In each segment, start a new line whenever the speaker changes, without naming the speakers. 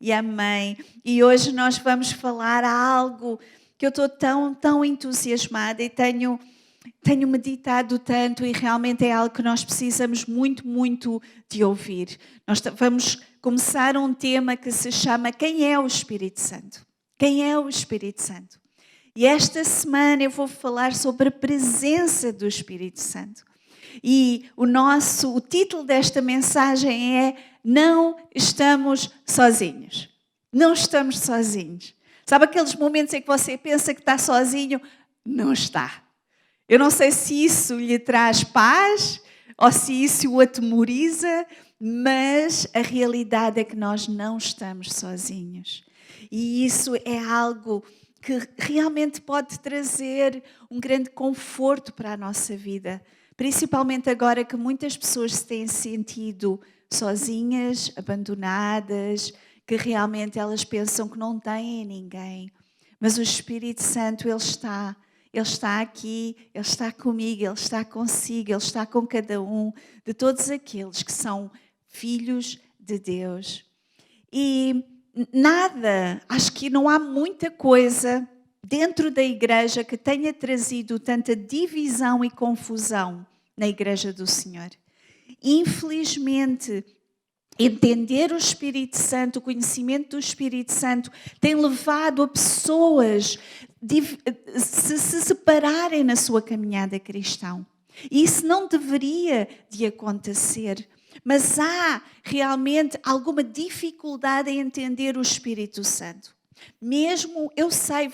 e amém. E hoje nós vamos falar algo que eu estou tão entusiasmada e tenho meditado tanto, e realmente é algo que nós precisamos muito de ouvir. Nós vamos começar um tema que se chama Quem é o Espírito Santo? Quem é o Espírito Santo? E esta semana eu vou falar sobre a presença do Espírito Santo. E o título desta mensagem é Não estamos sozinhos. Não estamos sozinhos. Sabe aqueles momentos em que você pensa que está sozinho? Não está. Eu não sei se isso lhe traz paz ou se isso o atemoriza, mas a realidade é que nós não estamos sozinhos. E isso é algo que realmente pode trazer um grande conforto para a nossa vida. Principalmente agora que muitas pessoas se têm sentido sozinhas, abandonadas, que realmente elas pensam que não têm ninguém. Mas o Espírito Santo, Ele está aqui, Ele está comigo, Ele está consigo, Ele está com cada um de todos aqueles que são filhos de Deus. E acho que não há muita coisa dentro da igreja que tenha trazido tanta divisão e confusão na igreja do Senhor. Infelizmente, entender o Espírito Santo, o conhecimento do Espírito Santo, tem levado a pessoas se separarem na sua caminhada cristã. E isso não deveria de acontecer. Mas há realmente alguma dificuldade em entender o Espírito Santo. Mesmo eu sei,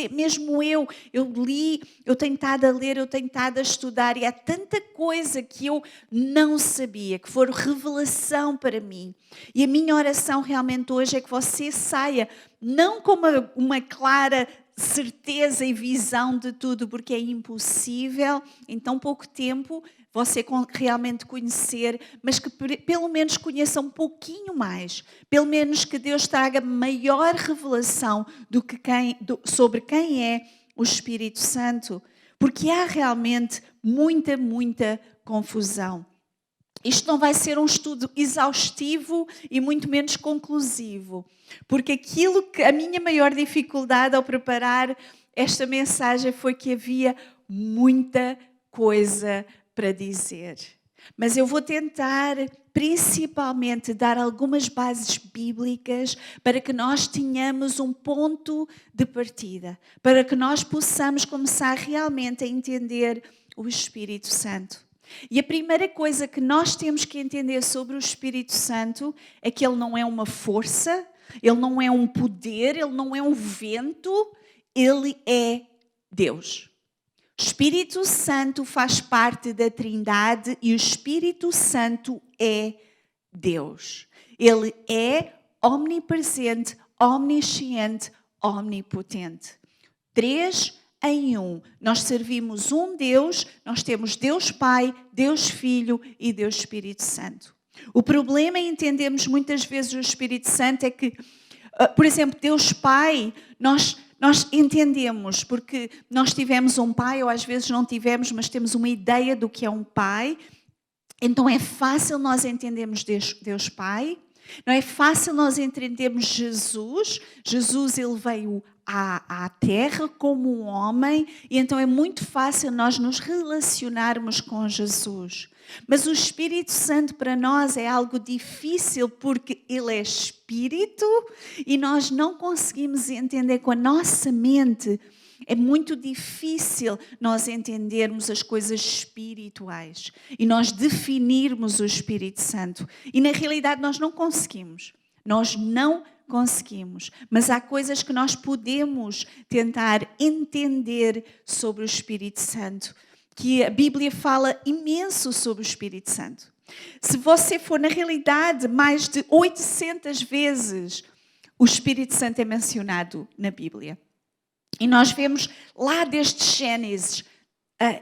mesmo eu li, eu tenho estado a ler, eu tenho estado a estudar e há tanta coisa que eu não sabia, que foi revelação para mim. E a minha oração realmente hoje é que você saia, não com uma clara certeza e visão de tudo, porque é impossível em tão pouco tempo você realmente conhecer, mas que pelo menos conheça um pouquinho mais, pelo menos que Deus traga maior revelação sobre quem é o Espírito Santo, porque há realmente muita confusão. Isto não vai ser um estudo exaustivo e muito menos conclusivo, porque a minha maior dificuldade ao preparar esta mensagem foi que havia muita coisa para dizer. Mas eu vou tentar principalmente dar algumas bases bíblicas para que nós tenhamos um ponto de partida, para que nós possamos começar realmente a entender o Espírito Santo. E a primeira coisa que nós temos que entender sobre o Espírito Santo é que ele não é uma força, ele não é um poder, ele não é um vento, ele é Deus. O Espírito Santo faz parte da Trindade e o Espírito Santo é Deus. Ele é omnipresente, omnisciente, omnipotente. 3 em 1. Nós servimos um Deus, nós temos Deus Pai, Deus Filho e Deus Espírito Santo. O problema em entendermos muitas vezes o Espírito Santo é que, por exemplo, Deus Pai, nós entendemos, porque nós tivemos um pai, ou às vezes não tivemos, mas temos uma ideia do que é um pai. Então é fácil nós entendermos Deus Pai. Não é fácil nós entendermos Jesus. Jesus, ele veio à Terra como um homem, e então é muito fácil nós nos relacionarmos com Jesus. Mas o Espírito Santo para nós é algo difícil porque ele é Espírito e nós não conseguimos entender com a nossa mente. É muito difícil nós entendermos as coisas espirituais e nós definirmos o Espírito Santo. E na realidade nós não conseguimos. Mas há coisas que nós podemos tentar entender sobre o Espírito Santo, que a Bíblia fala imenso sobre o Espírito Santo. Se você for, na realidade, mais de 800 vezes o Espírito Santo é mencionado na Bíblia. E nós vemos lá desde Gênesis,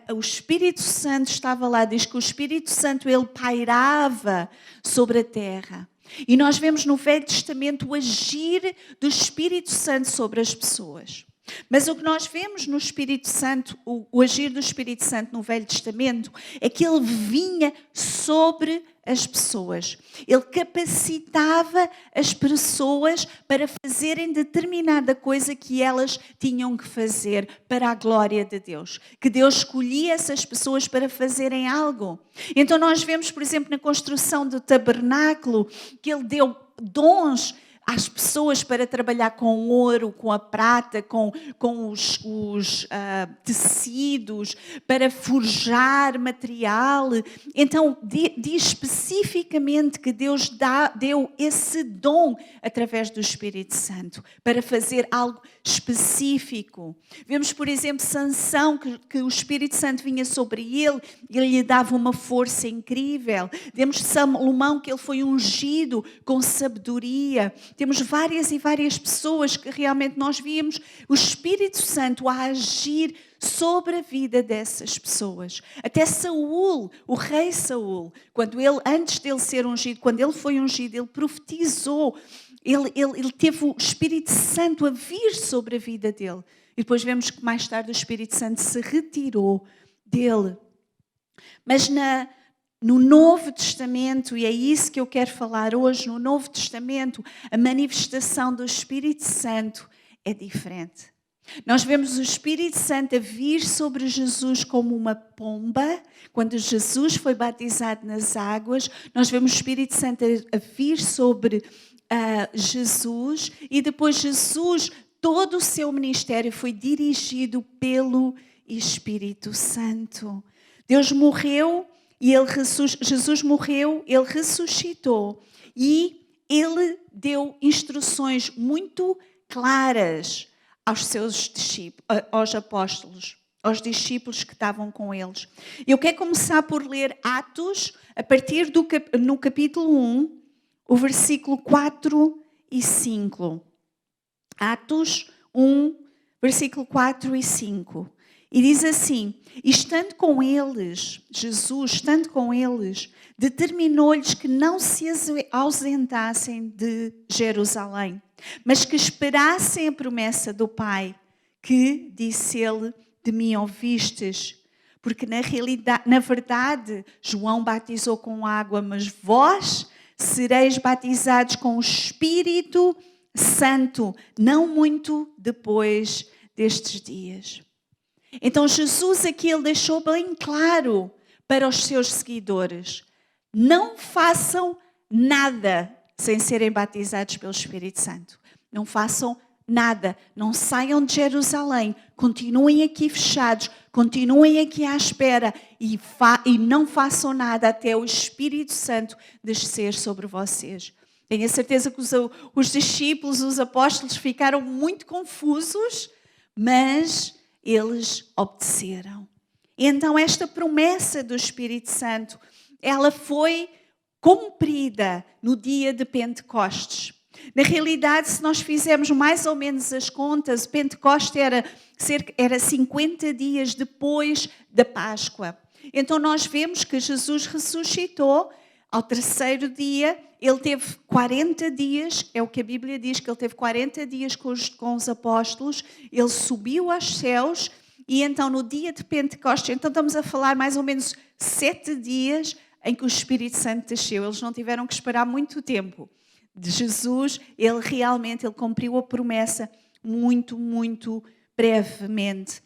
o Espírito Santo estava lá, diz que o Espírito Santo ele pairava sobre a terra. E nós vemos no Velho Testamento o agir do Espírito Santo sobre as pessoas. Mas o que nós vemos no Espírito Santo, o agir do Espírito Santo no Velho Testamento, é que ele vinha sobre as pessoas. Ele capacitava as pessoas para fazerem determinada coisa que elas tinham que fazer para a glória de Deus. Que Deus escolhia essas pessoas para fazerem algo. Então nós vemos, por exemplo, na construção do tabernáculo, que ele deu dons às pessoas para trabalhar com o ouro, com a prata, com os tecidos, para forjar material. Então, diz especificamente que Deus deu esse dom através do Espírito Santo, para fazer algo específico. Vemos, por exemplo, Sansão, que o Espírito Santo vinha sobre ele e ele lhe dava uma força incrível. Vemos Salomão, que ele foi ungido com sabedoria. Temos várias e várias pessoas que realmente nós víamos o Espírito Santo a agir sobre a vida dessas pessoas. Até Saul, o rei Saul, antes dele ser ungido, quando ele foi ungido, ele profetizou, ele teve o Espírito Santo a vir sobre a vida dele. E depois vemos que mais tarde o Espírito Santo se retirou dele. Mas no Novo Testamento, e é isso que eu quero falar hoje, no Novo Testamento, a manifestação do Espírito Santo é diferente. Nós vemos o Espírito Santo a vir sobre Jesus como uma pomba. Quando Jesus foi batizado nas águas, nós vemos o Espírito Santo a vir sobre Jesus, e depois Jesus, todo o seu ministério foi dirigido pelo Espírito Santo. Deus morreu e Jesus morreu, ele ressuscitou e ele deu instruções muito claras aos seus discípulos, aos apóstolos, aos discípulos que estavam com eles. Eu quero começar por ler Atos, a partir no capítulo 1, o versículo 4 e 5. Atos 1, versículo 4 e 5. E diz assim: e estando com eles, Jesus, estando com eles, determinou-lhes que não se ausentassem de Jerusalém, mas que esperassem a promessa do Pai, que, disse ele, de mim ouvistes. Porque na verdade, João batizou com água, mas vós sereis batizados com o Espírito Santo, não muito depois destes dias. Então Jesus aqui ele deixou bem claro para os seus seguidores: não façam nada sem serem batizados pelo Espírito Santo. Não façam nada, não saiam de Jerusalém, continuem aqui fechados, continuem aqui à espera e não façam nada até o Espírito Santo descer sobre vocês. Tenho a certeza que os discípulos, os apóstolos ficaram muito confusos, mas eles obedeceram. E então esta promessa do Espírito Santo, ela foi cumprida no dia de Pentecostes. Na realidade, se nós fizermos mais ou menos as contas, Pentecostes era 50 dias depois da Páscoa. Então nós vemos que Jesus ressuscitou ao terceiro dia. Ele teve 40 dias, é o que a Bíblia diz, que ele teve 40 dias com os apóstolos. Ele subiu aos céus e então no dia de Pentecostes, então estamos a falar mais ou menos 7 dias em que o Espírito Santo desceu. Eles não tiveram que esperar muito tempo. De Jesus, ele cumpriu a promessa muito, muito brevemente.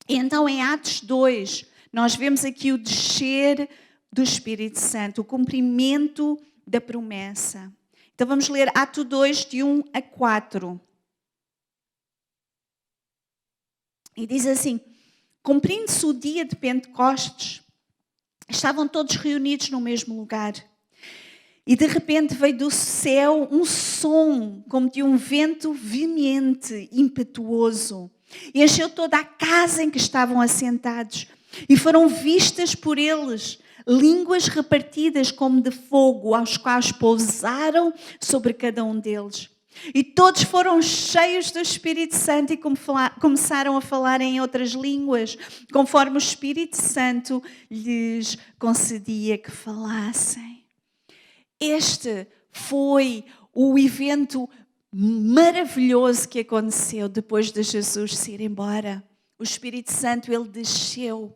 E então em Atos 2, nós vemos aqui o descer do Espírito Santo, o cumprimento da promessa. Então vamos ler Atos 2, de 1 a 4. E diz assim: cumprindo-se o dia de Pentecostes, estavam todos reunidos no mesmo lugar. E de repente veio do céu um som como de um vento veemente, impetuoso. E encheu toda a casa em que estavam assentados. E foram vistas por eles línguas repartidas como de fogo, aos quais pousaram sobre cada um deles. E todos foram cheios do Espírito Santo e começaram a falar em outras línguas, conforme o Espírito Santo lhes concedia que falassem. Este foi o evento maravilhoso que aconteceu depois de Jesus se ir embora. O Espírito Santo, ele desceu,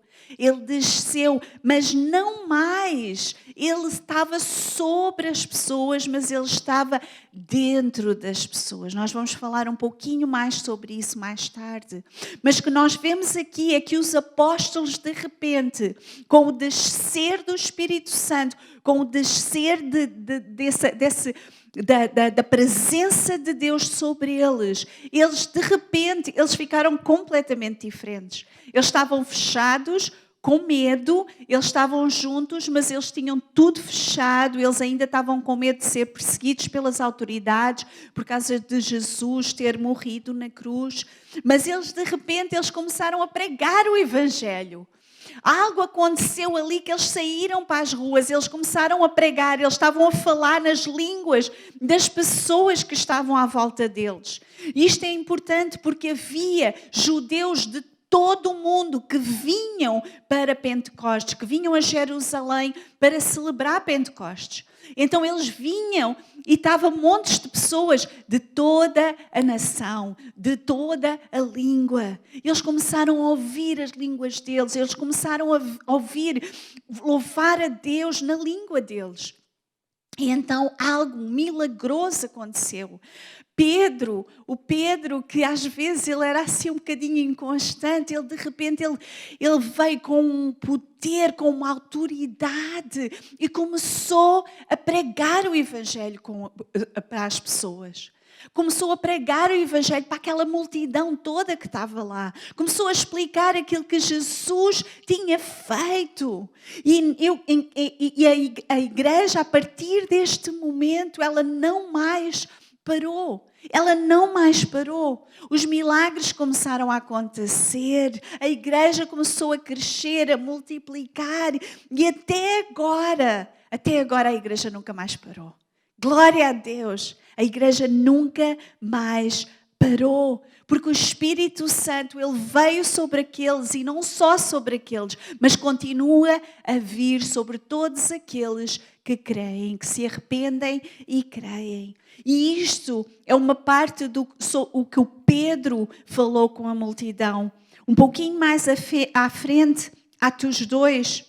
mas não mais. Ele estava sobre as pessoas, mas ele estava dentro das pessoas. Nós vamos falar um pouquinho mais sobre isso mais tarde. Mas o que nós vemos aqui é que os apóstolos, de repente, com o descer do Espírito Santo, com o descer da presença de Deus sobre eles, de repente, eles ficaram completamente diferentes. Eles estavam fechados, com medo, eles estavam juntos, mas eles tinham tudo fechado, eles ainda estavam com medo de ser perseguidos pelas autoridades, por causa de Jesus ter morrido na cruz. Mas eles, de repente, eles começaram a pregar o Evangelho. Algo aconteceu ali que eles saíram para as ruas, eles começaram a pregar, eles estavam a falar nas línguas das pessoas que estavam à volta deles. E isto é importante porque havia judeus de todo o mundo que vinham para Pentecostes, que vinham a Jerusalém para celebrar Pentecostes. Então eles vinham e estavam montes de pessoas de toda a nação, de toda a língua. Eles começaram a ouvir as línguas deles, eles começaram a ouvir, louvar a Deus na língua deles. E então algo milagroso aconteceu. O Pedro, que às vezes ele era assim um bocadinho inconstante, ele de repente ele veio com um poder, com uma autoridade e começou a pregar o Evangelho para as pessoas. Começou a pregar o Evangelho para aquela multidão toda que estava lá. Começou a explicar aquilo que Jesus tinha feito. E a igreja, a partir deste momento, ela não mais parou. Ela não mais parou. Os milagres começaram a acontecer, a igreja começou a crescer, a multiplicar e até agora a igreja nunca mais parou. Glória a Deus, a igreja nunca mais parou, porque o Espírito Santo, ele veio sobre aqueles e não só sobre aqueles, mas continua a vir sobre todos aqueles que creem, que se arrependem e creem. E isto é uma parte do que o Pedro falou com a multidão. Um pouquinho mais à frente, Atos 2,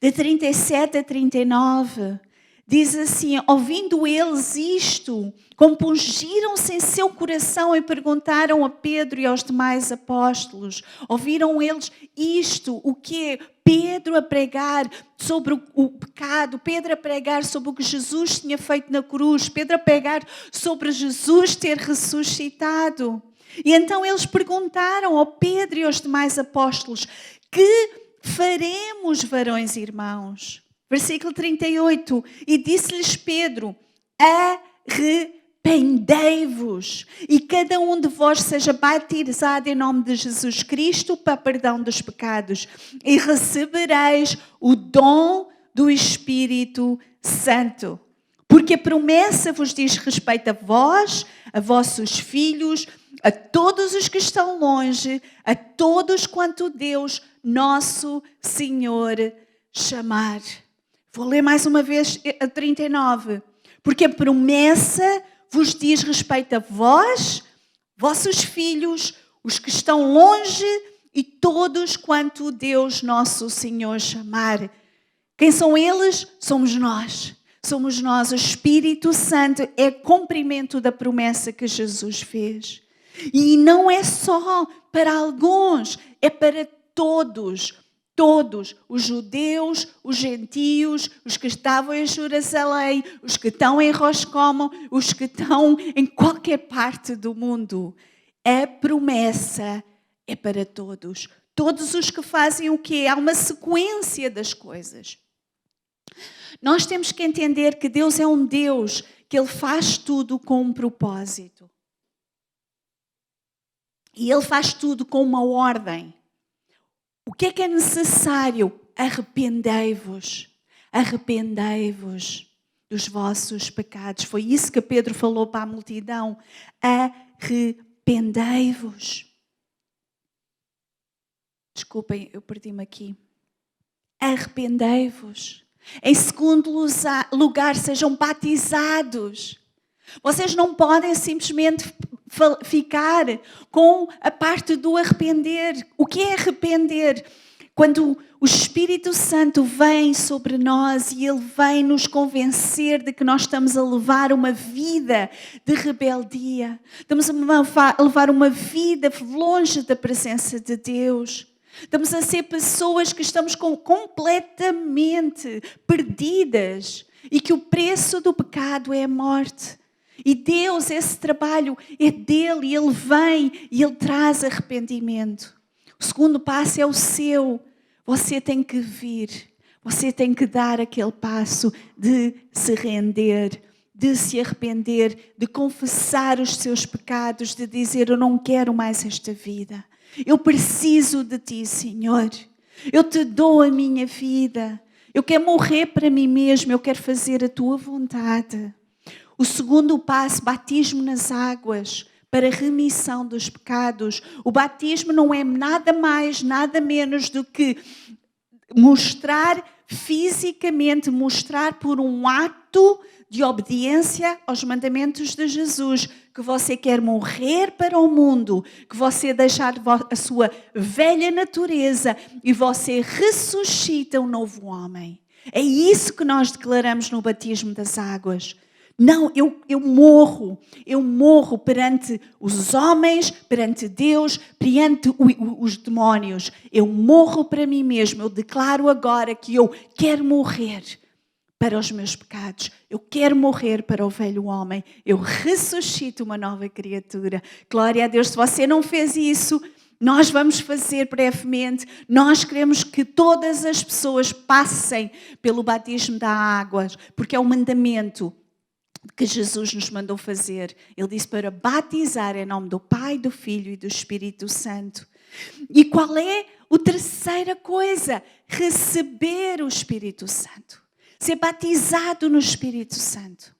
de 37 a 39, diz assim: ouvindo eles isto, compungiram-se em seu coração e perguntaram a Pedro e aos demais apóstolos. Ouviram eles isto, o quê? Pedro a pregar sobre o pecado, Pedro a pregar sobre o que Jesus tinha feito na cruz, Pedro a pregar sobre Jesus ter ressuscitado. E então eles perguntaram ao Pedro e aos demais apóstolos: que faremos, varões e irmãos? Versículo 38, e disse-lhes Pedro: arrependei-vos e cada um de vós seja batizado em nome de Jesus Cristo para perdão dos pecados e recebereis o dom do Espírito Santo. Porque a promessa vos diz respeito a vós, a vossos filhos, a todos os que estão longe, a todos quanto Deus, nosso Senhor, chamar. Vou ler mais uma vez a 39. Porque a promessa vos diz respeito a vós, vossos filhos, os que estão longe e todos quanto Deus nosso Senhor chamar. Quem são eles? Somos nós. Somos nós. O Espírito Santo é cumprimento da promessa que Jesus fez. E não é só para alguns, é para todos. Todos, os judeus, os gentios, os que estavam em Jerusalém, os que estão em Roscommon, os que estão em qualquer parte do mundo. A promessa é para todos. Todos os que fazem o quê? Há uma sequência das coisas. Nós temos que entender que Deus é um Deus que Ele faz tudo com um propósito. E Ele faz tudo com uma ordem. O que é necessário? Arrependei-vos. Arrependei-vos dos vossos pecados. Foi isso que Pedro falou para a multidão. Arrependei-vos. Desculpem, eu perdi-me aqui. Arrependei-vos. Em segundo lugar, sejam batizados. Vocês não podem simplesmente ficar com a parte do arrepender. O que é arrepender? Quando o Espírito Santo vem sobre nós e Ele vem nos convencer de que nós estamos a levar uma vida de rebeldia. Estamos a levar uma vida longe da presença de Deus. Estamos a ser pessoas que estamos completamente perdidas e que o preço do pecado é a morte. E Deus, esse trabalho é dele e Ele vem e Ele traz arrependimento. O segundo passo é o seu. Você tem que vir, você tem que dar aquele passo de se render, de se arrepender, de confessar os seus pecados, de dizer: eu não quero mais esta vida. Eu preciso de ti, Senhor. Eu te dou a minha vida. Eu quero morrer para mim mesmo, eu quero fazer a tua vontade. O segundo passo, batismo nas águas, para remissão dos pecados. O batismo não é nada mais, nada menos do que mostrar fisicamente, mostrar por um ato de obediência aos mandamentos de Jesus, que você quer morrer para o mundo, que você deixar a sua velha natureza e você ressuscita um novo homem. É isso que nós declaramos no batismo das águas. Não, eu morro perante os homens, perante Deus, perante os demónios. Eu morro para mim mesmo. Eu declaro agora que eu quero morrer para os meus pecados. Eu quero morrer para o velho homem. Eu ressuscito uma nova criatura. Glória a Deus. Se você não fez isso, nós vamos fazer brevemente. Nós queremos que todas as pessoas passem pelo batismo da água, porque é um mandamento que Jesus nos mandou fazer. Ele disse para batizar em nome do Pai, do Filho e do Espírito Santo. E qual é a terceira coisa? Receber o Espírito Santo. Ser batizado no Espírito Santo.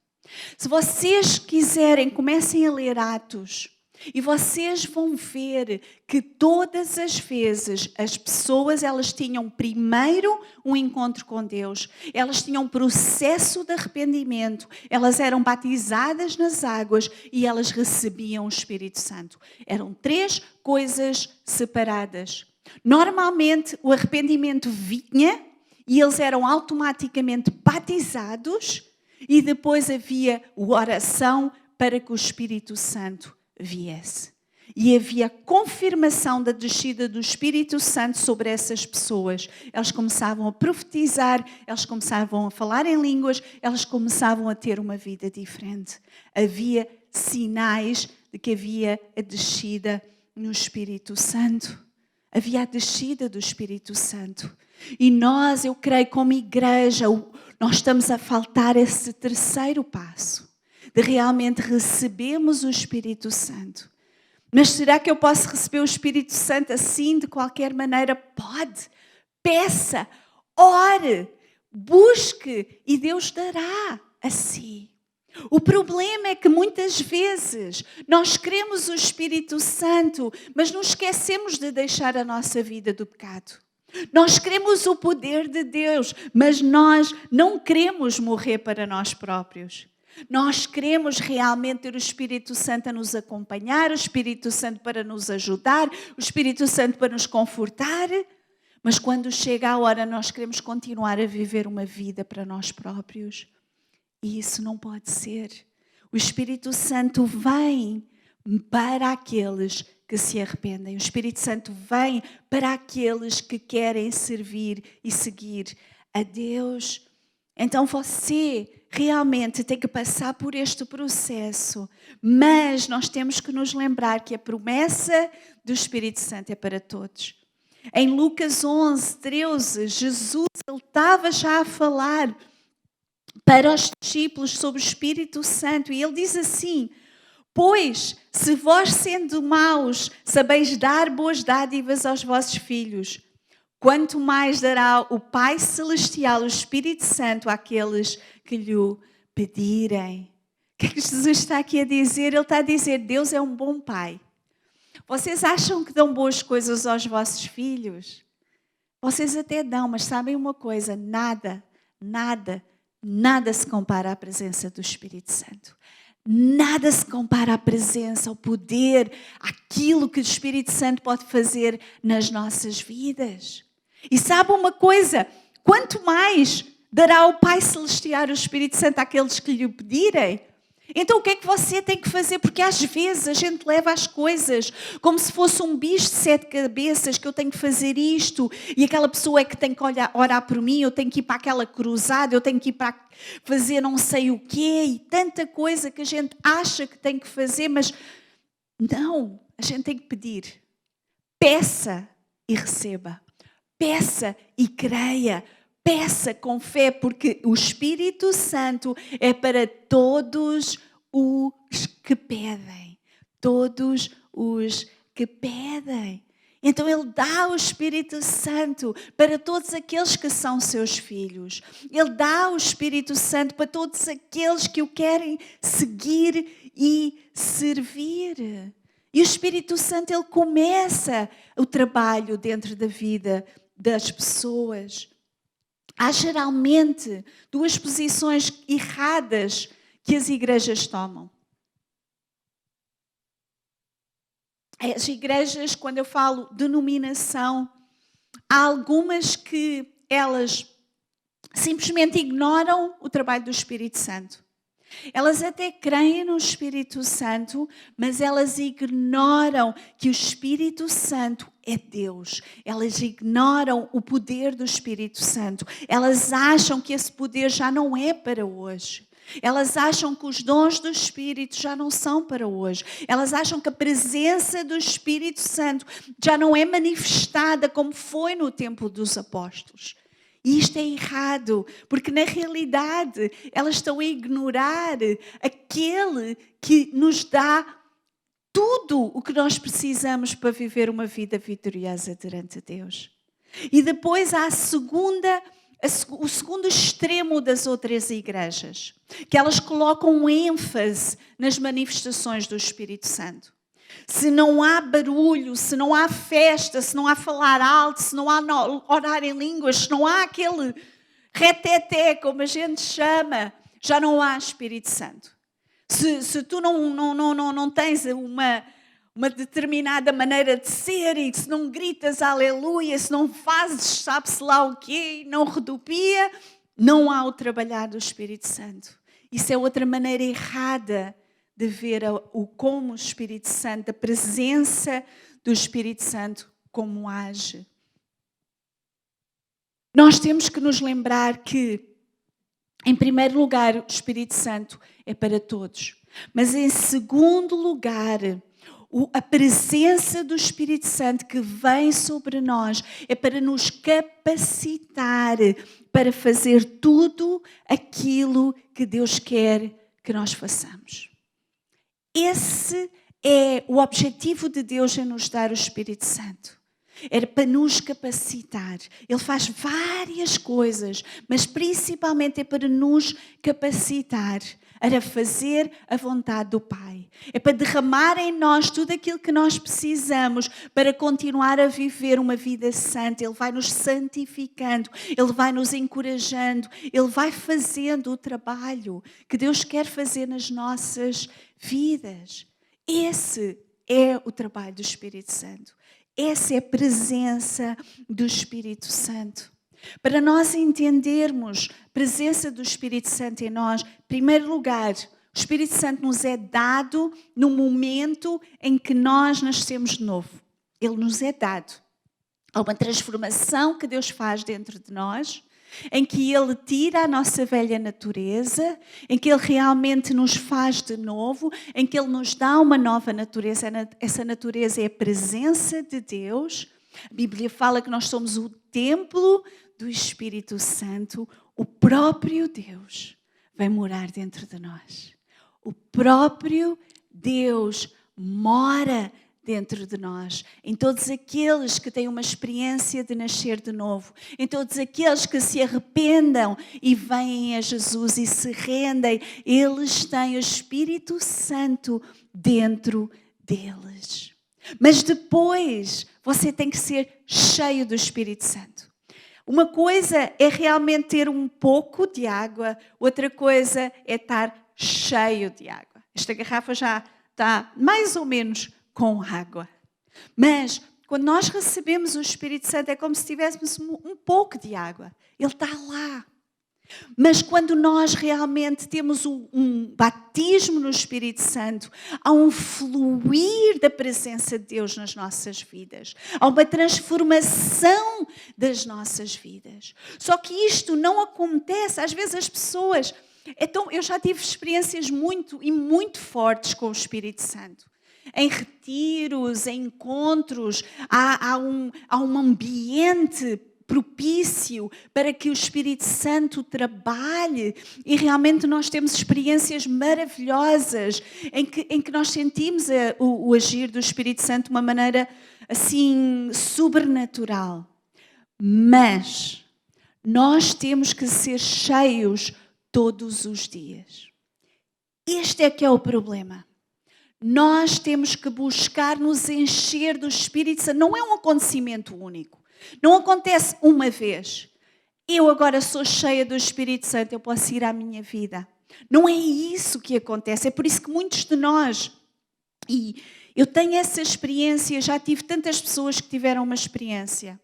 Se vocês quiserem, comecem a ler Atos. E vocês vão ver que todas as vezes as pessoas, elas tinham primeiro um encontro com Deus, elas tinham um processo de arrependimento, elas eram batizadas nas águas e elas recebiam o Espírito Santo. Eram 3 coisas separadas. Normalmente o arrependimento vinha e eles eram automaticamente batizados e depois havia a oração para que o Espírito Santo viesse. E havia confirmação da descida do Espírito Santo sobre essas pessoas. Elas começavam a profetizar, elas começavam a falar em línguas, elas começavam a ter uma vida diferente. Havia sinais de que havia a descida no Espírito Santo. Havia a descida do Espírito Santo. E nós, eu creio, como igreja, nós estamos a faltar esse terceiro passo. De realmente recebermos o Espírito Santo. Mas será que eu posso receber o Espírito Santo assim, de qualquer maneira? Pode. Peça, ore, busque e Deus dará a si. O problema é que muitas vezes nós queremos o Espírito Santo, mas nos esquecemos de deixar a nossa vida do pecado. Nós queremos o poder de Deus, mas nós não queremos morrer para nós próprios. Nós queremos realmente ter o Espírito Santo a nos acompanhar, o Espírito Santo para nos ajudar, o Espírito Santo para nos confortar, mas quando chega a hora nós queremos continuar a viver uma vida para nós próprios. E isso não pode ser. O Espírito Santo vem para aqueles que se arrependem. O Espírito Santo vem para aqueles que querem servir e seguir a Deus. Então você realmente tem que passar por este processo, mas nós temos que nos lembrar que a promessa do Espírito Santo é para todos. Em Lucas 11:13, Jesus ele estava já a falar para os discípulos sobre o Espírito Santo e ele diz assim: pois, se vós sendo maus sabeis dar boas dádivas aos vossos filhos, quanto mais dará o Pai Celestial, o Espírito Santo, àqueles que lhe pedirem. O que é que Jesus está aqui a dizer? Ele está a dizer, Deus é um bom Pai. Vocês acham que dão boas coisas aos vossos filhos? Vocês até dão, mas sabem uma coisa? Nada se compara à presença do Espírito Santo. Nada se compara à presença, ao poder, àquilo que o Espírito Santo pode fazer nas nossas vidas. E sabe uma coisa? Quanto mais dará o Pai Celestial o Espírito Santo àqueles que lhe pedirem. Então o que é que você tem que fazer? Porque às vezes a gente leva as coisas como se fosse um bicho de 7 cabeças, que eu tenho que fazer isto, e aquela pessoa é que tem que orar por mim, eu tenho que ir para aquela cruzada, eu tenho que ir para fazer não sei o quê, e tanta coisa que a gente acha que tem que fazer, mas não, a gente tem que pedir. Peça e receba. Peça e creia. Peça com fé, porque o Espírito Santo é para todos os que pedem. Todos os que pedem. Então Ele dá o Espírito Santo para todos aqueles que são seus filhos. Ele dá o Espírito Santo para todos aqueles que o querem seguir e servir. E o Espírito Santo, Ele começa o trabalho dentro da vida das pessoas. Há geralmente 2 posições erradas que as igrejas tomam. As igrejas, quando eu falo denominação, há algumas que elas simplesmente ignoram o trabalho do Espírito Santo. Elas até creem no Espírito Santo, mas elas ignoram que o Espírito Santo é Deus. Elas ignoram o poder do Espírito Santo. Elas acham que esse poder já não é para hoje. Elas acham que os dons do Espírito já não são para hoje. Elas acham que a presença do Espírito Santo já não é manifestada como foi no tempo dos apóstolos. E isto é errado, porque na realidade elas estão a ignorar aquele que nos dá tudo o que nós precisamos para viver uma vida vitoriosa perante Deus. E depois há o segundo extremo das outras igrejas, que elas colocam um ênfase nas manifestações do Espírito Santo. Se não há barulho, se não há festa, se não há falar alto, se não há orar em línguas, se não há aquele reteté, como a gente chama, já não há Espírito Santo. Se tu não tens uma determinada maneira de ser e se não gritas aleluia, se não fazes sabe-se lá o quê, não redupia, não há o trabalhar do Espírito Santo. Isso é outra maneira errada de ver como o Espírito Santo, a presença do Espírito Santo, como age. Nós temos que nos lembrar que, em primeiro lugar, o Espírito Santo é para todos. Mas em segundo lugar, a presença do Espírito Santo que vem sobre nós é para nos capacitar para fazer tudo aquilo que Deus quer que nós façamos. Esse é o objetivo de Deus em nos dar o Espírito Santo. Era para nos capacitar. Ele faz várias coisas, mas principalmente é para nos capacitar a fazer a vontade do Pai. É para derramar em nós tudo aquilo que nós precisamos para continuar a viver uma vida santa. Ele vai nos santificando, Ele vai nos encorajando, Ele vai fazendo o trabalho que Deus quer fazer nas nossas vidas. Esse é o trabalho do Espírito Santo. Essa é a presença do Espírito Santo. Para nós entendermos a presença do Espírito Santo em nós, em primeiro lugar, o Espírito Santo nos é dado no momento em que nós nascemos de novo. Ele nos é dado. Há uma transformação que Deus faz dentro de nós, em que Ele tira a nossa velha natureza, em que Ele realmente nos faz de novo, em que Ele nos dá uma nova natureza. Essa natureza é a presença de Deus. A Bíblia fala que nós somos o templo do Espírito Santo. O próprio Deus vai morar dentro de nós. O próprio Deus mora dentro de nós, em todos aqueles que têm uma experiência de nascer de novo, em todos aqueles que se arrependam e vêm a Jesus e se rendem, eles têm o Espírito Santo dentro deles. Mas depois você tem que ser cheio do Espírito Santo. Uma coisa é realmente ter um pouco de água, outra coisa é estar cheio de água. Esta garrafa já está mais ou menos com água. Mas quando nós recebemos o Espírito Santo é como se tivéssemos um pouco de água. Ele está lá. Mas quando nós realmente temos um batismo no Espírito Santo, há um fluir da presença de Deus nas nossas vidas. Há uma transformação das nossas vidas. Só que isto não acontece. Às vezes as pessoas... Então, eu já tive experiências muito fortes com o Espírito Santo. Em retiros, em encontros, há um ambiente propício para que o Espírito Santo trabalhe e realmente nós temos experiências maravilhosas em que nós sentimos o agir do Espírito Santo de uma maneira assim sobrenatural. Mas nós temos que ser cheios todos os dias. Este é que é o problema. Nós temos que buscar nos encher do Espírito Santo. Não é um acontecimento único. Não acontece uma vez. Eu agora sou cheia do Espírito Santo, eu posso ir à minha vida. Não é isso que acontece. É por isso que muitos de nós, e eu tenho essa experiência, já tive tantas pessoas que tiveram uma experiência,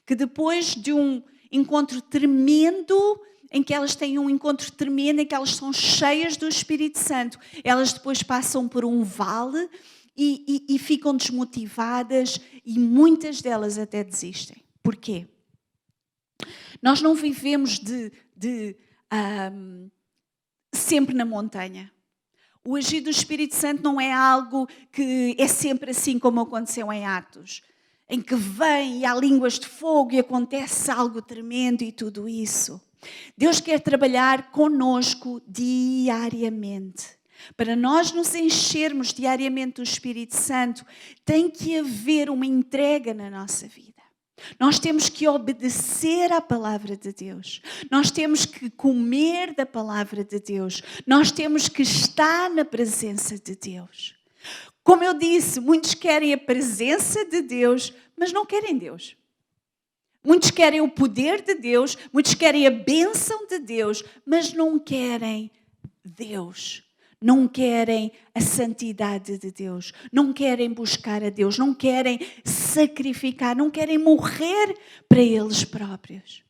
que depois de um encontro tremendo, em que elas têm um encontro tremendo, em que elas são cheias do Espírito Santo, elas depois passam por um vale e ficam desmotivadas e muitas delas até desistem. Porquê? Nós não vivemos sempre na montanha. O agir do Espírito Santo não é algo que é sempre assim como aconteceu em Atos, em que vem e há línguas de fogo e acontece algo tremendo e tudo isso. Deus quer trabalhar conosco diariamente. Para nós nos enchermos diariamente do Espírito Santo, tem que haver uma entrega na nossa vida. Nós temos que obedecer à palavra de Deus. Nós temos que comer da palavra de Deus. Nós temos que estar na presença de Deus. Como eu disse, muitos querem a presença de Deus, mas não querem Deus. Muitos querem o poder de Deus, muitos querem a bênção de Deus, mas não querem Deus. Não querem a santidade de Deus, não querem buscar a Deus, não querem sacrificar, não querem morrer para eles próprios.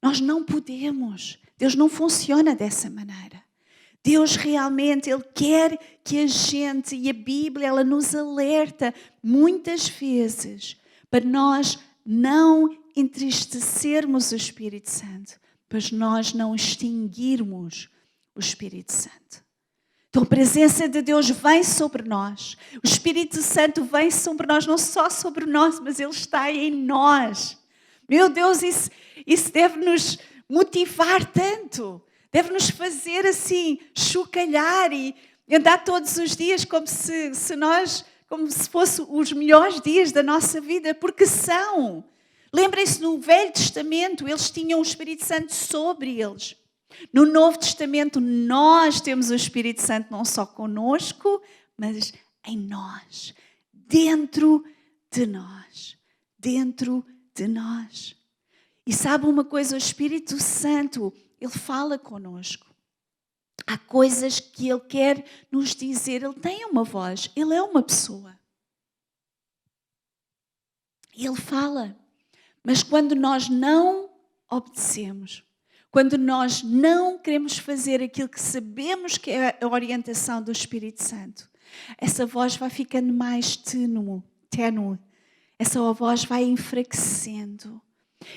Nós não podemos. Deus não funciona dessa maneira. Deus realmente, Ele quer que a gente, e a Bíblia, ela nos alerta muitas vezes para nós não entristecermos o Espírito Santo, para nós não extinguirmos o Espírito Santo. Então a presença de Deus vem sobre nós. O Espírito Santo vem sobre nós, não só sobre nós, mas Ele está em nós. Meu Deus, isso deve nos motivar tanto. Deve nos fazer assim, chocalhar e andar todos os dias como se fossem os melhores dias da nossa vida, porque são. Lembrem-se, no Velho Testamento, eles tinham o Espírito Santo sobre eles. No Novo Testamento, nós temos o Espírito Santo não só conosco, mas em nós, dentro de nós, dentro de nós. E sabe uma coisa, o Espírito Santo, Ele fala conosco. Há coisas que Ele quer nos dizer, Ele tem uma voz, Ele é uma pessoa. Ele fala, mas quando nós não obedecemos, quando nós não queremos fazer aquilo que sabemos que é a orientação do Espírito Santo, essa voz vai ficando mais ténue. Essa voz vai enfraquecendo.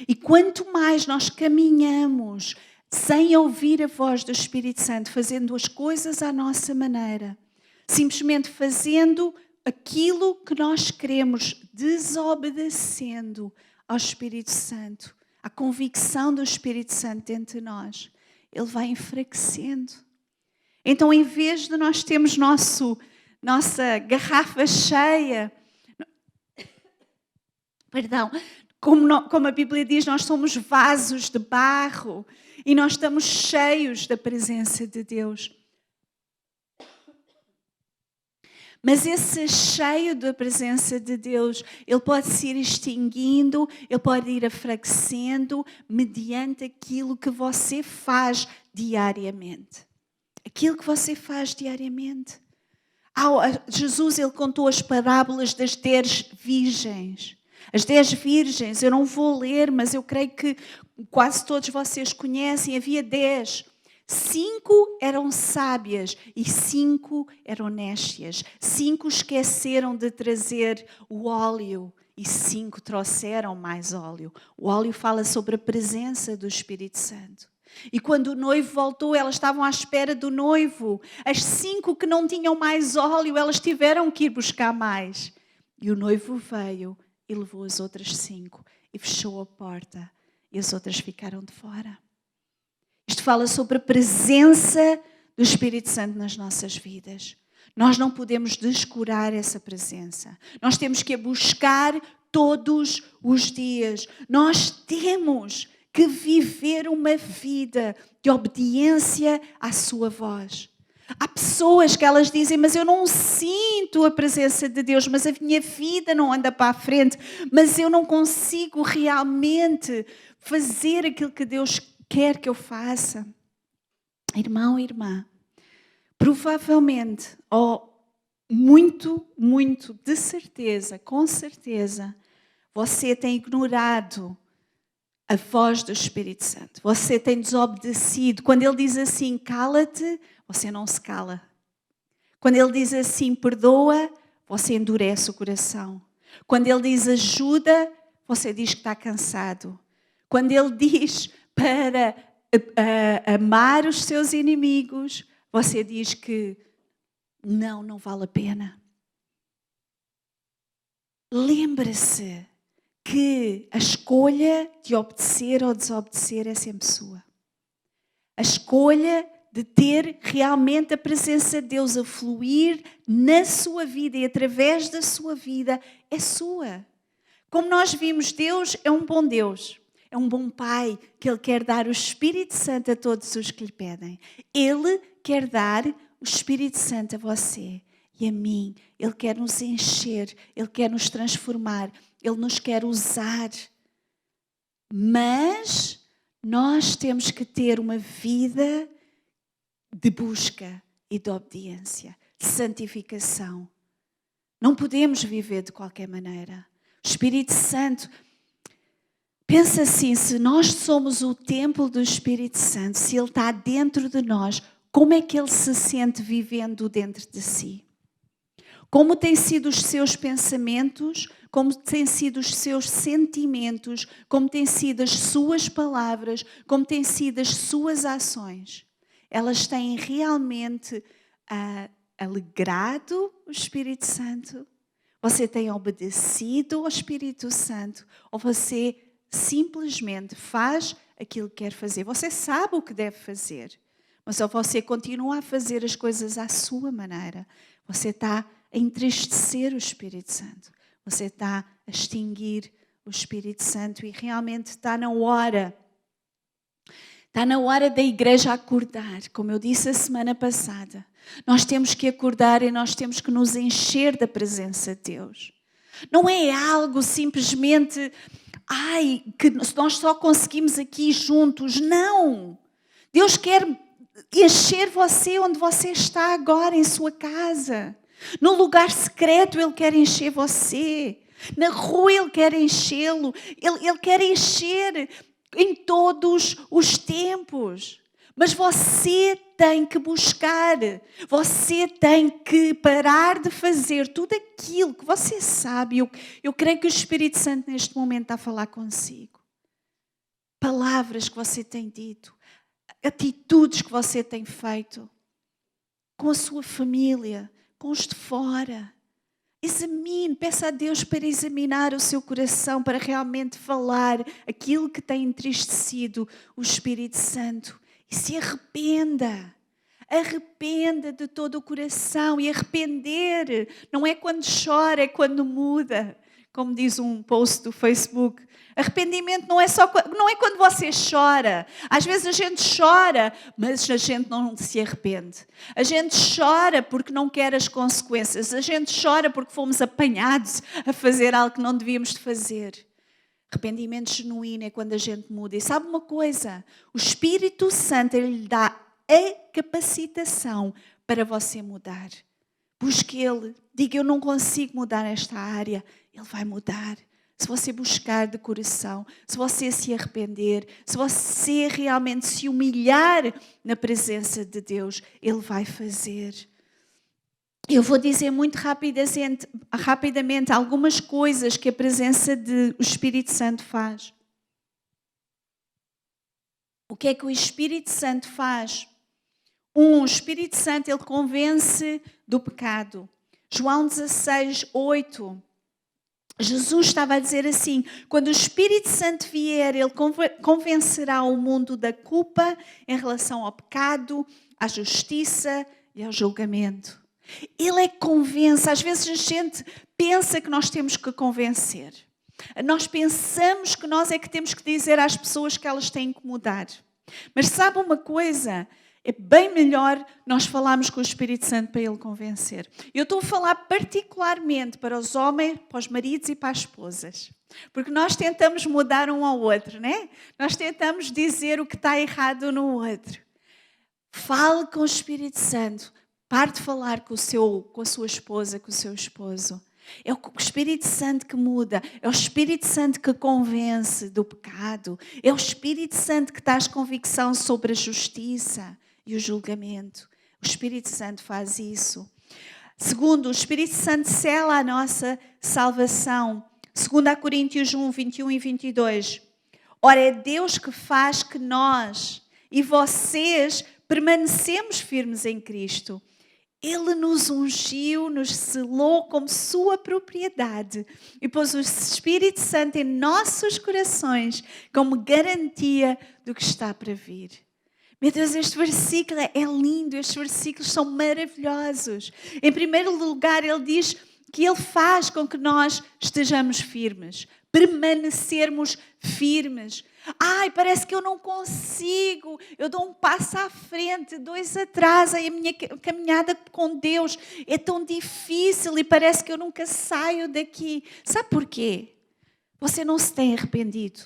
E quanto mais nós caminhamos sem ouvir a voz do Espírito Santo, fazendo as coisas à nossa maneira, simplesmente fazendo aquilo que nós queremos, desobedecendo ao Espírito Santo, a convicção do Espírito Santo dentro de nós, ele vai enfraquecendo. Então, em vez de nós termos nossa garrafa cheia, como a Bíblia diz, nós somos vasos de barro e nós estamos cheios da presença de Deus. Mas esse cheio da presença de Deus, ele pode se ir extinguindo, ele pode ir enfraquecendo mediante aquilo que você faz diariamente. Aquilo que você faz diariamente. Jesus, ele contou as parábolas das 10 virgens. As 10 virgens, eu não vou ler, mas eu creio que quase todos vocês conhecem. Havia 10. 5 eram sábias e 5 eram nécias. 5 esqueceram de trazer o óleo e 5 trouxeram mais óleo. O óleo fala sobre a presença do Espírito Santo. E quando o noivo voltou, elas estavam à espera do noivo. As 5 que não tinham mais óleo, elas tiveram que ir buscar mais. E o noivo veio e levou as outras 5 e fechou a porta. E as outras ficaram de fora. Isto fala sobre a presença do Espírito Santo nas nossas vidas. Nós não podemos descurar essa presença. Nós temos que a buscar todos os dias. Nós temos que viver uma vida de obediência à sua voz. Há pessoas que elas dizem, mas eu não sinto a presença de Deus, mas a minha vida não anda para a frente, mas eu não consigo realmente fazer aquilo que Deus quer que eu faça. Irmão, irmã, provavelmente, ou muito, de certeza, com certeza, você tem ignorado a voz do Espírito Santo. Você tem desobedecido. Quando Ele diz assim, cala-te, você não se cala. Quando Ele diz assim, perdoa, você endurece o coração. Quando Ele diz ajuda, você diz que está cansado. Quando Ele diz para amar os seus inimigos, você diz que não vale a pena. Lembre-se que a escolha de obedecer ou desobedecer é sempre sua. A escolha de ter realmente a presença de Deus a fluir na sua vida e através da sua vida é sua. Como nós vimos, Deus é um bom Deus. É um bom Pai que Ele quer dar o Espírito Santo a todos os que lhe pedem. Ele quer dar o Espírito Santo a você e a mim. Ele quer nos encher, Ele quer nos transformar. Ele nos quer usar, mas nós temos que ter uma vida de busca e de obediência, de santificação. Não podemos viver de qualquer maneira. O Espírito Santo, pensa assim, se nós somos o templo do Espírito Santo, se Ele está dentro de nós, como é que Ele se sente vivendo dentro de si? Como têm sido os seus pensamentos, como têm sido os seus sentimentos, como têm sido as suas palavras, como têm sido as suas ações. Elas têm realmente alegrado o Espírito Santo? Você tem obedecido ao Espírito Santo? Ou você simplesmente faz aquilo que quer fazer? Você sabe o que deve fazer, mas ou você continua a fazer as coisas à sua maneira, você está a entristecer o Espírito Santo. Você está a extinguir o Espírito Santo e realmente está na hora. Está na hora da igreja acordar. Como eu disse a semana passada, nós temos que acordar e nós temos que nos encher da presença de Deus. Não é algo simplesmente, que nós só conseguimos aqui juntos. Não! Deus quer encher você onde você está agora, em sua casa. No lugar secreto Ele quer encher você. Na rua Ele quer enchê-lo. Ele quer encher em todos os tempos. Mas você tem que buscar. Você tem que parar de fazer tudo aquilo que você sabe. Eu creio que o Espírito Santo neste momento está a falar consigo. Palavras que você tem dito. Atitudes que você tem feito. Com a sua família. Com os de fora. Examine, peça a Deus para examinar o seu coração, para realmente falar aquilo que tem entristecido o Espírito Santo. E se arrependa. Arrependa de todo o coração. E arrepender não é quando chora, é quando muda. Como diz um post do Facebook. Arrependimento não é quando você chora. Às vezes a gente chora, mas a gente não se arrepende. A gente chora porque não quer as consequências. A gente chora porque fomos apanhados a fazer algo que não devíamos de fazer. Arrependimento genuíno é quando a gente muda. E sabe uma coisa? O Espírito Santo, Ele lhe dá a capacitação para você mudar. Busque Ele. Diga, eu não consigo mudar esta área. Ele vai mudar. Se você buscar de coração, se você se arrepender, se você realmente se humilhar na presença de Deus, Ele vai fazer. Eu vou dizer muito rapidamente algumas coisas que a presença do Espírito Santo faz. O que é que o Espírito Santo faz? O Espírito Santo, ele convence do pecado. João 16, 8. Jesus estava a dizer assim, quando o Espírito Santo vier, ele convencerá o mundo da culpa em relação ao pecado, à justiça e ao julgamento. Ele é que convence. Às vezes a gente pensa que nós temos que convencer. Nós pensamos que nós é que temos que dizer às pessoas que elas têm que mudar. Mas sabe uma coisa? É bem melhor nós falarmos com o Espírito Santo para Ele convencer. Eu estou a falar particularmente para os homens, para os maridos e para as esposas. Porque nós tentamos mudar um ao outro, né? Nós tentamos dizer o que está errado no outro. Fale com o Espírito Santo. Pare de falar com a sua esposa, com o seu esposo. É o Espírito Santo que muda, é o Espírito Santo que convence do pecado, é o Espírito Santo que traz convicção sobre a justiça e o julgamento. O Espírito Santo faz isso. Segundo, o Espírito Santo sela a nossa salvação. 2 Coríntios 1, 21 e 22. Ora, é Deus que faz que nós e vocês permanecemos firmes em Cristo. Ele nos ungiu, nos selou como sua propriedade e pôs o Espírito Santo em nossos corações como garantia do que está para vir. Meu Deus, este versículo é lindo, estes versículos são maravilhosos. Em primeiro lugar, ele diz que ele faz com que nós estejamos firmes, permanecermos firmes. Ai, parece que eu não consigo, eu dou um passo à frente, 2 atrás, e a minha caminhada com Deus é tão difícil e parece que eu nunca saio daqui. Sabe porquê? Você não se tem arrependido,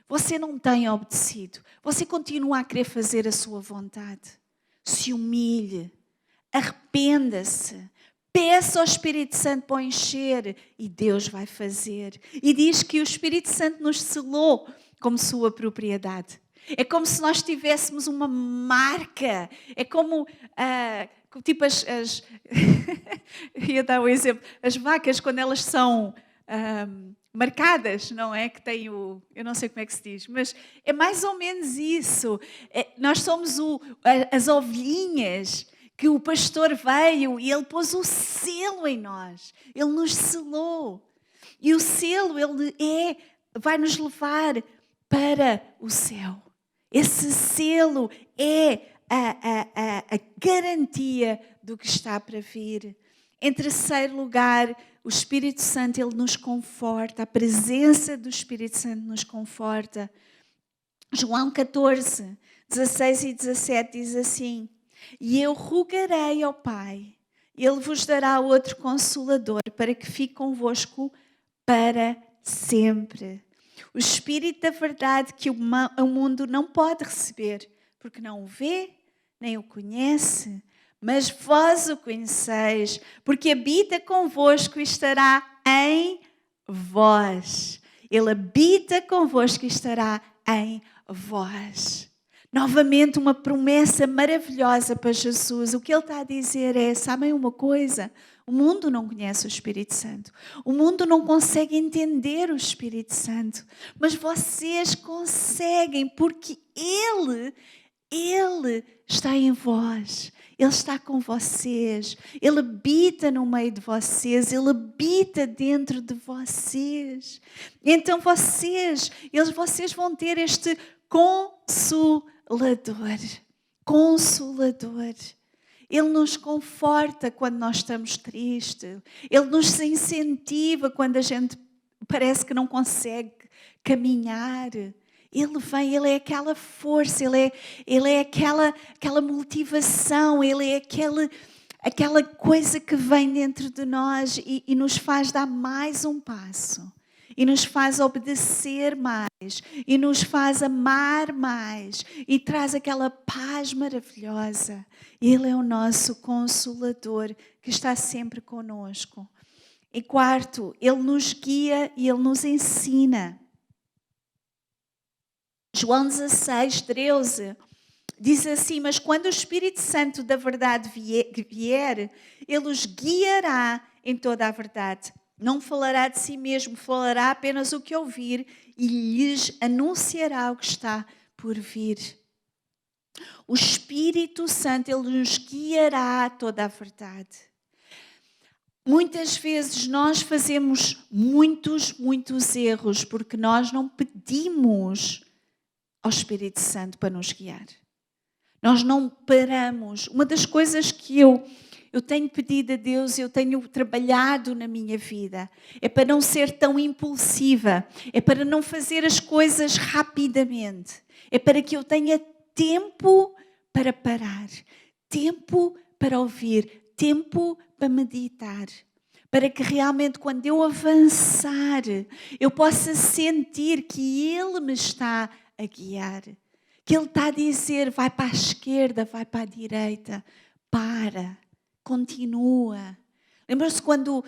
você não tem obedecido, você continua a querer fazer a sua vontade. Se humilhe, arrependa-se, peça ao Espírito Santo para o encher e Deus vai fazer. E diz que o Espírito Santo nos selou como sua propriedade. É como se nós tivéssemos uma marca. É como, tipo ia dar um exemplo, as vacas quando elas são marcadas, não é? Que tem eu não sei como é que se diz, mas é mais ou menos isso. Nós somos as ovelhinhas que o pastor veio e ele pôs o selo em nós. Ele nos selou. E o selo, ele vai nos levar para o céu. Esse selo é a garantia do que está para vir. Em terceiro lugar, o Espírito Santo, ele nos conforta. A presença do Espírito Santo nos conforta. João 14, 16 e 17 diz assim: e eu rogarei ao Pai, Ele vos dará outro Consolador para que fique convosco para sempre. O Espírito da verdade que o mundo não pode receber, porque não o vê, nem o conhece, mas vós o conheceis, porque habita convosco e estará em vós. Ele habita convosco e estará em vós. Novamente uma promessa maravilhosa para Jesus. O que ele está a dizer é, sabem uma coisa? O mundo não conhece o Espírito Santo. O mundo não consegue entender o Espírito Santo. Mas vocês conseguem, porque Ele está em vós. Ele está com vocês. Ele habita no meio de vocês. Ele habita dentro de vocês. Então vocês vão ter este Consolador. Ele nos conforta quando nós estamos tristes. Ele nos incentiva quando a gente parece que não consegue caminhar. Ele vem, Ele é aquela força, Ele é aquela motivação, Ele é aquela coisa que vem dentro de nós e nos faz dar mais um passo. e nos faz obedecer mais e nos faz amar mais e traz aquela paz maravilhosa. Ele é o nosso Consolador que está sempre conosco. E quarto, Ele nos guia e Ele nos ensina. João 16, 13 diz assim: mas quando o Espírito Santo da verdade vier, Ele os guiará em toda a verdade. Não falará de si mesmo, falará apenas o que ouvir e lhes anunciará o que está por vir. O Espírito Santo, Ele nos guiará a toda a verdade. Muitas vezes nós fazemos muitos erros porque nós não pedimos ao Espírito Santo para nos guiar. Nós não paramos. Uma das coisas que eu tenho pedido a Deus, eu tenho trabalhado na minha vida, é para não ser tão impulsiva, é para não fazer as coisas rapidamente, é para que eu tenha tempo para parar, tempo para ouvir, tempo para meditar, para que realmente quando eu avançar, eu possa sentir que Ele me está a guiar. Que Ele está a dizer, vai para a esquerda, vai para a direita, para, continua. Lembra-se quando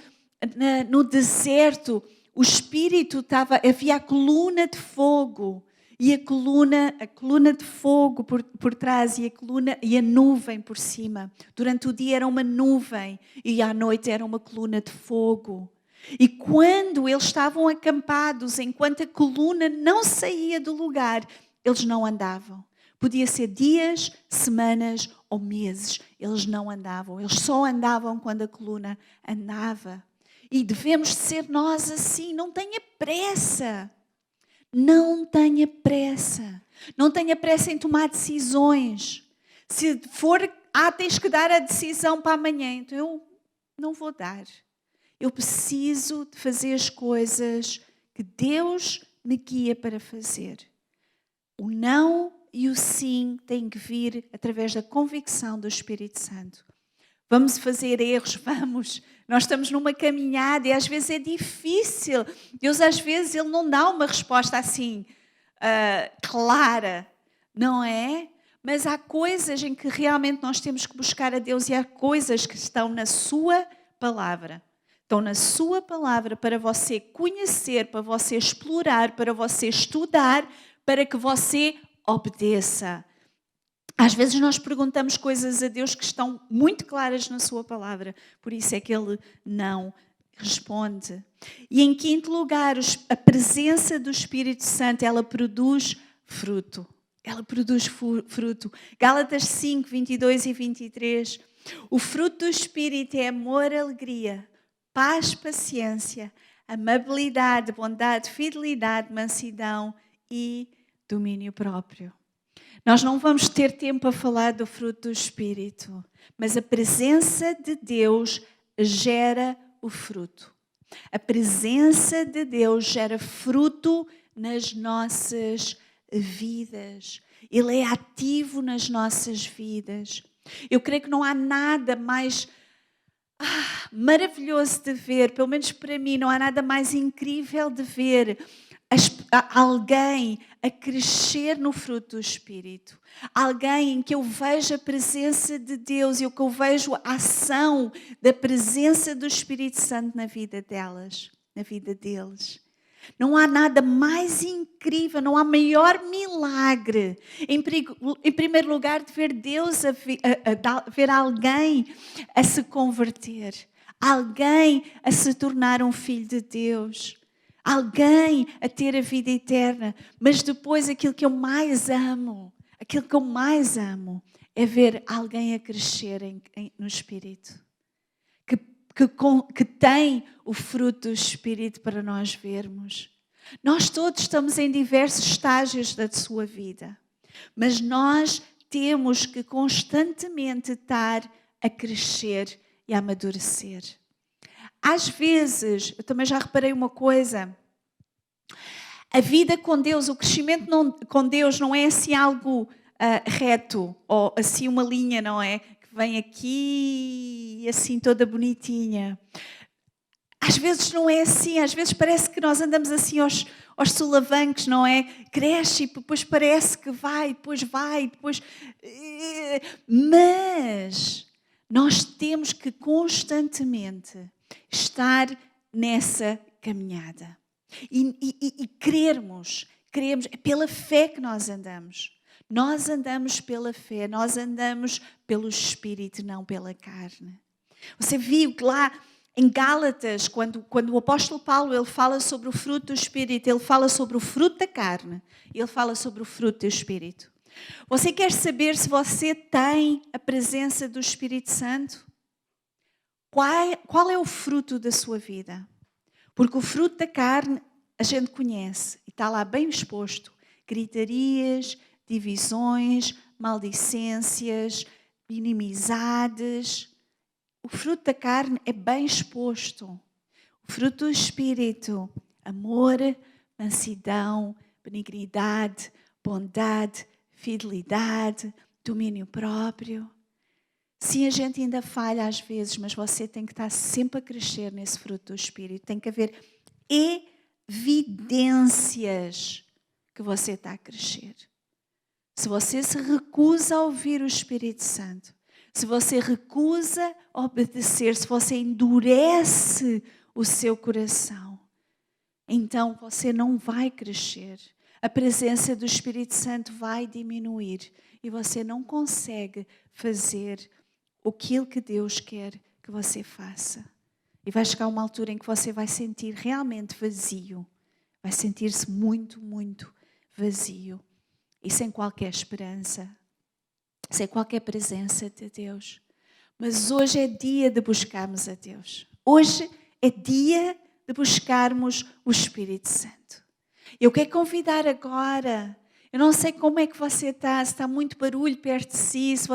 no deserto o Espírito havia a coluna de fogo e a coluna de fogo por trás e a nuvem por cima. Durante o dia era uma nuvem e à noite era uma coluna de fogo. E quando eles estavam acampados, enquanto a coluna não saía do lugar, eles não andavam. Podia ser dias, semanas ou meses. Eles não andavam. Eles só andavam quando a coluna andava. E devemos ser nós assim. Não tenha pressa. Não tenha pressa. Não tenha pressa em tomar decisões. Se for, tens que dar a decisão para amanhã. Então eu não vou dar. Eu preciso de fazer as coisas que Deus me guia para fazer. O não e o sim têm que vir através da convicção do Espírito Santo. Vamos fazer erros? Vamos. Nós estamos numa caminhada e às vezes é difícil. Deus às vezes Ele não dá uma resposta assim clara, não é? Mas há coisas em que realmente nós temos que buscar a Deus e há coisas que estão na sua palavra. Estão na sua palavra para você conhecer, para você explorar, para você estudar, para que você obedeça. Às vezes nós perguntamos coisas a Deus que estão muito claras na sua palavra, por isso é que Ele não responde. E em quinto lugar, a presença do Espírito Santo, ela produz fruto. Ela produz fruto. Gálatas 5, 22 e 23. O fruto do Espírito é amor, alegria, paz, paciência, amabilidade, bondade, fidelidade, mansidão e domínio próprio. Nós não vamos ter tempo a falar do fruto do Espírito, mas a presença de Deus gera o fruto. A presença de Deus gera fruto nas nossas vidas. Ele é ativo nas nossas vidas. Eu creio que não há nada mais maravilhoso de ver, pelo menos para mim, não há nada mais incrível de ver alguém a crescer no fruto do Espírito. Alguém em que eu vejo a presença de Deus e que eu vejo a ação da presença do Espírito Santo na vida delas, na vida deles. Não há nada mais incrível, não há maior milagre. Em primeiro lugar, de ver Deus, ver alguém a se converter. Alguém a se tornar um filho de Deus. Alguém a ter a vida eterna. Mas depois aquilo que eu mais amo é ver alguém a crescer no Espírito. Que tem o fruto do Espírito para nós vermos. Nós todos estamos em diversos estágios da sua vida, mas nós temos que constantemente estar a crescer e a amadurecer. Às vezes, eu também já reparei uma coisa, a vida com Deus, o crescimento com Deus não é assim algo reto, ou assim uma linha, não é? Vem aqui assim toda bonitinha. Às vezes não é assim, às vezes parece que nós andamos assim aos solavancos, não é? Cresce e depois parece que vai, depois vai, depois... Mas nós temos que constantemente estar nessa caminhada. E queremos, é pela fé que nós andamos. Nós andamos pela fé, nós andamos pelo Espírito, não pela carne. Você viu que lá em Gálatas, quando o apóstolo Paulo ele fala sobre o fruto do Espírito, ele fala sobre o fruto da carne, ele fala sobre o fruto do Espírito. Você quer saber se você tem a presença do Espírito Santo? Qual é o fruto da sua vida? Porque o fruto da carne a gente conhece e está lá bem exposto. Gritarias, divisões, maldicências, inimizades. O fruto da carne é bem exposto. O fruto do Espírito, amor, mansidão, benignidade, bondade, fidelidade, domínio próprio. Sim, a gente ainda falha às vezes, mas você tem que estar sempre a crescer nesse fruto do Espírito. Tem que haver evidências que você está a crescer. Se você se recusa a ouvir o Espírito Santo, se você recusa a obedecer, se você endurece o seu coração, então você não vai crescer. A presença do Espírito Santo vai diminuir e você não consegue fazer aquilo que Deus quer que você faça. E vai chegar uma altura em que você vai sentir realmente vazio. Vai sentir-se muito, muito vazio. E sem qualquer esperança. Sem qualquer presença de Deus. Mas hoje é dia de buscarmos a Deus. Hoje é dia de buscarmos o Espírito Santo. Eu quero convidar agora. Eu não sei como é que você está, se está muito barulho perto de si, se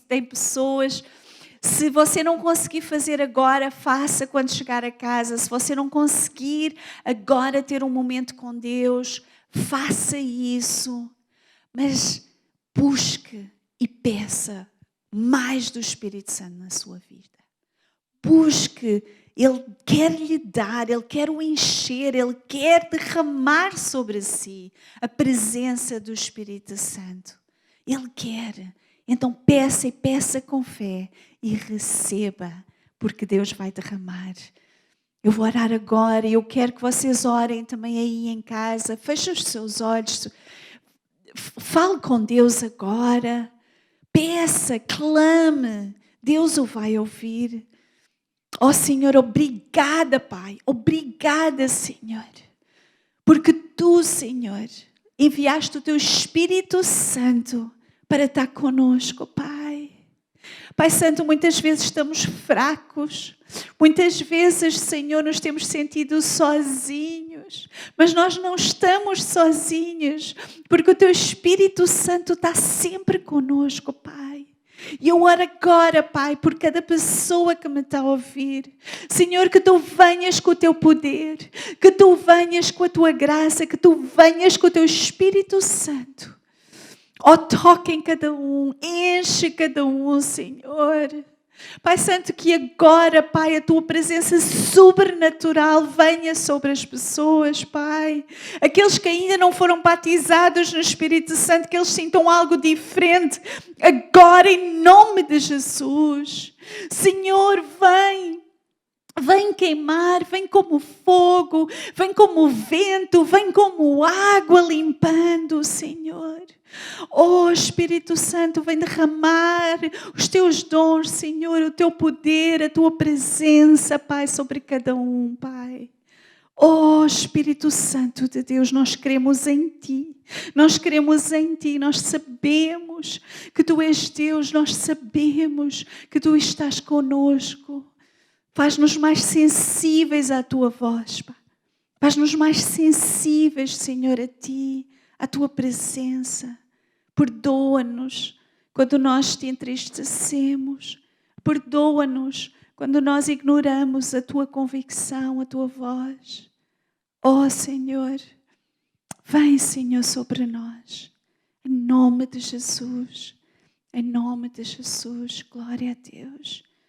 tem pessoas. Se você não conseguir fazer agora, faça quando chegar a casa. Se você não conseguir agora ter um momento com Deus, faça isso. Mas busque e peça mais do Espírito Santo na sua vida. Busque, Ele quer lhe dar, Ele quer o encher, Ele quer derramar sobre si a presença do Espírito Santo. Ele quer. Então peça e peça com fé e receba, porque Deus vai derramar. Eu vou orar agora e eu quero que vocês orem também aí em casa. Feche os seus olhos. Fale com Deus agora. Peça, clame. Deus o vai ouvir. Ó Senhor, obrigada, Pai. Obrigada, Senhor. Porque Tu, Senhor, enviaste o Teu Espírito Santo para estar conosco, Pai. Pai Santo, muitas vezes estamos fracos. Muitas vezes, Senhor, nos temos sentido sozinhos. Mas nós não estamos sozinhos, porque o Teu Espírito Santo está sempre conosco, Pai. E eu oro agora, Pai, por cada pessoa que me está a ouvir. Senhor, que Tu venhas com o Teu poder, que Tu venhas com a Tua graça, que Tu venhas com o Teu Espírito Santo. Ó, toque em cada um, enche cada um, Senhor. Pai Santo, que agora, Pai, a Tua presença sobrenatural venha sobre as pessoas, Pai. Aqueles que ainda não foram batizados no Espírito Santo, que eles sintam algo diferente. Agora, em nome de Jesus. Senhor, vem. Vem queimar, vem como fogo, vem como vento, vem como água limpando, Senhor. Oh, Espírito Santo, vem derramar os Teus dons, Senhor, o Teu poder, a Tua presença, Pai, sobre cada um, Pai. Oh, Espírito Santo de Deus, nós cremos em Ti. Nós cremos em Ti, nós sabemos que Tu és Deus, nós sabemos que Tu estás conosco. Faz-nos mais sensíveis à Tua voz, Pai. Faz-nos mais sensíveis, Senhor, a Ti, à Tua presença. Perdoa-nos quando nós Te entristecemos. Perdoa-nos quando nós ignoramos a Tua convicção, a Tua voz. Oh, Senhor, vem, Senhor, sobre nós. Em nome de Jesus. Em nome de Jesus. Glória a Deus.